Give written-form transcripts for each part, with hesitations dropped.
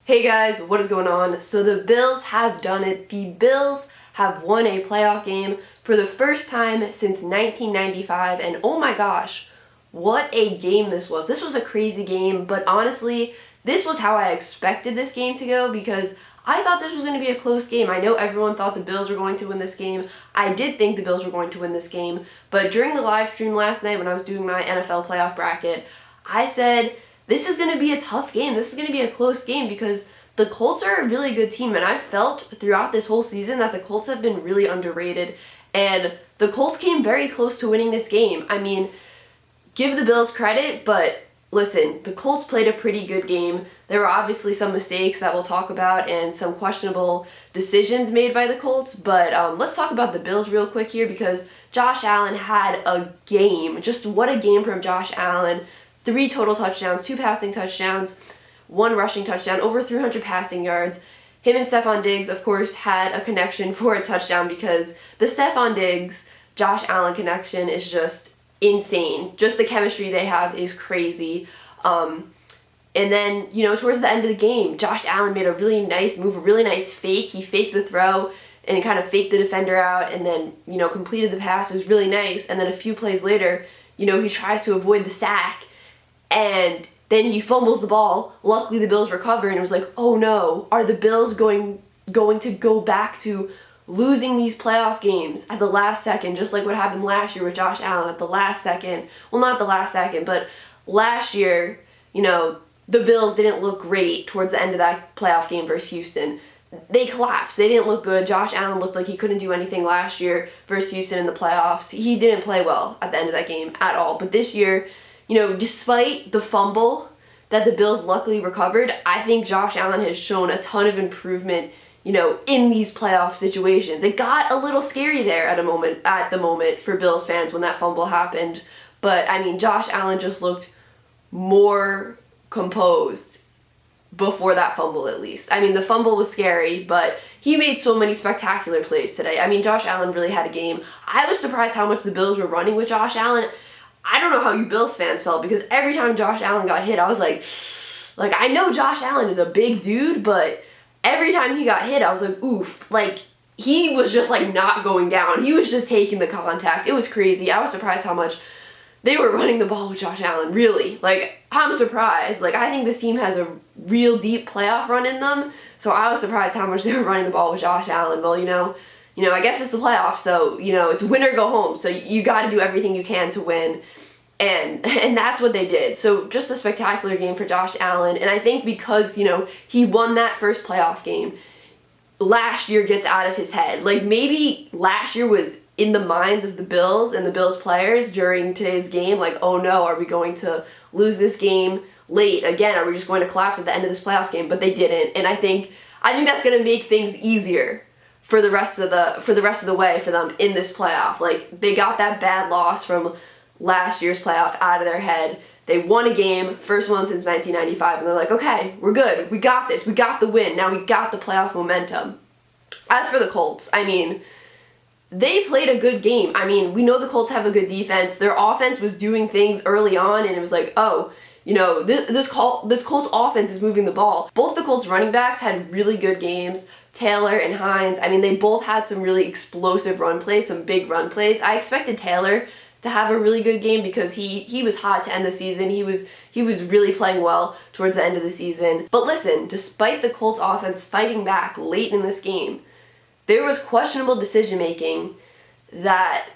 Hey guys, what is going on? So the Bills have done it. The Bills have won a playoff game for the first time since 1995, and oh my gosh, what a game this was. This was a crazy game, but honestly, this was how I expected this game to go because I thought this was going to be a close game. I know everyone thought the Bills were going to win this game. I did think the Bills were going to win this game, but during the live stream last night when I was doing my NFL playoff bracket, I said, this is going to be a tough game. This is going to be a close game because the Colts are a really good team, and I've felt throughout this whole season that the Colts have been really underrated, and the Colts came very close to winning this game. I mean, give the Bills credit, but listen, the Colts played a pretty good game. There were obviously some mistakes that we'll talk about and some questionable decisions made by the Colts, but let's talk about the Bills real quick here because Josh Allen had a game. Just what a game from Josh Allen. 3 total touchdowns, 2 passing touchdowns, 1 rushing touchdown, over 300 passing yards. Him and Stefon Diggs, of course, had a connection for a touchdown because the Stefon Diggs, Josh Allen connection is just insane. Just the chemistry they have is crazy. And then, towards the end of the game, Josh Allen made a really nice move, a really nice fake. He faked the throw and kind of faked the defender out and then, completed the pass. It was really nice. And then a few plays later, he tries to avoid the sack. And then he fumbles the ball. Luckily, the Bills recover, and it was like, oh no, are the Bills going to go back to losing these playoff games at the last second, just like what happened last year with Josh Allen at the last second? Well, not the last second, but last year, the Bills didn't look great towards the end of that playoff game versus Houston. They collapsed. They didn't look good. Josh Allen looked like he couldn't do anything last year versus Houston in the playoffs. He didn't play well at the end of that game at all. But this year, despite the fumble that the Bills luckily recovered, I think Josh Allen has shown a ton of improvement, in these playoff situations. It got a little scary there at the moment for Bills fans when that fumble happened. But, Josh Allen just looked more composed before that fumble, at least. The fumble was scary, but he made so many spectacular plays today. Josh Allen really had a game. I was surprised how much the Bills were running with Josh Allen. I don't know how you Bills fans felt because every time Josh Allen got hit, I was like, I know Josh Allen is a big dude, but every time he got hit, I was like, oof. He was just, not going down. He was just taking the contact. It was crazy. I was surprised how much they were running the ball with Josh Allen, really. I'm surprised. I think this team has a real deep playoff run in them, so I was surprised how much they were running the ball with Josh Allen. Well, I guess it's the playoffs, so, it's win or go home, so you got to do everything you can to win. And that's what they did. So just a spectacular game for Josh Allen. And I think because, he won that first playoff game, last year gets out of his head. Maybe last year was in the minds of the Bills and the Bills players during today's game. Oh no, are we going to lose this game late? Again, are we just going to collapse at the end of this playoff game? But they didn't. And I think that's going to make things easier for the rest of the way for them in this playoff. They got that bad loss from last year's playoff out of their head. They won a game, first one since 1995, and they're like, okay, we're good. We got this. We got the win. Now we got the playoff momentum. As for the Colts, they played a good game. We know the Colts have a good defense. Their offense was doing things early on, and it was like, oh, this Colts offense is moving the ball. Both the Colts running backs had really good games. Taylor and Hines, they both had some really explosive run plays, some big run plays. I expected Taylor to have a really good game because he was hot to end the season. He was really playing well towards the end of the season. But listen, despite the Colts offense fighting back late in this game, there was questionable decision making that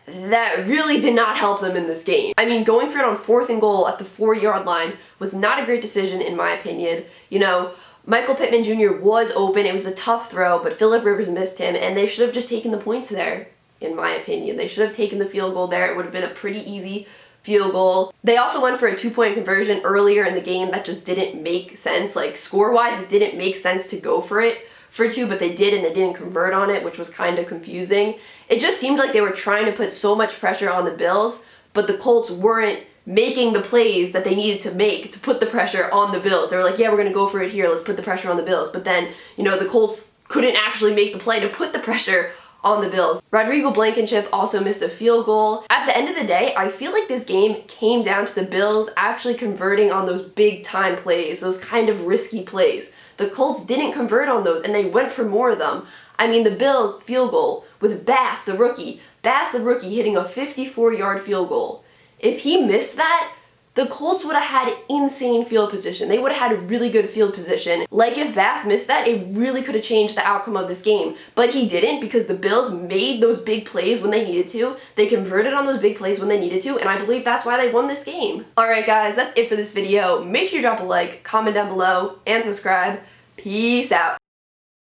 really did not help them in this game. Going for it on 4th and goal at the 4-yard line was not a great decision in my opinion. Michael Pittman Jr. was open. It was a tough throw, but Phillip Rivers missed him, and they should have just taken the points there. In my opinion, they should have taken the field goal there. It would have been a pretty easy field goal. They also went for a 2-point conversion earlier in the game that just didn't make sense. Score-wise, it didn't make sense to go for it for 2, but they did, and they didn't convert on it, which was kind of confusing. It just seemed like they were trying to put so much pressure on the Bills, but the Colts weren't making the plays that they needed to make to put the pressure on the Bills. They were like, yeah, we're going to go for it here. Let's put the pressure on the Bills. But then, the Colts couldn't actually make the play to put the pressure on the Bills. Rodrigo Blankenship also missed a field goal. At the end of the day, I feel like this game came down to the Bills actually converting on those big time plays, those kind of risky plays. The The Colts didn't convert on those, and they went for more of them. I mean, the Bills field goal with Bass, the rookie hitting a 54-yard field goal. If he missed that, the Colts would have had insane field position. They would have had a really good field position. Like, if Bass missed that, it really could have changed the outcome of this game. But he didn't, because the Bills made those big plays when they needed to. They converted on those big plays when they needed to, and I believe that's why they won this game. Alright guys, that's it for this video. Make sure you drop a like, comment down below, and subscribe. Peace out.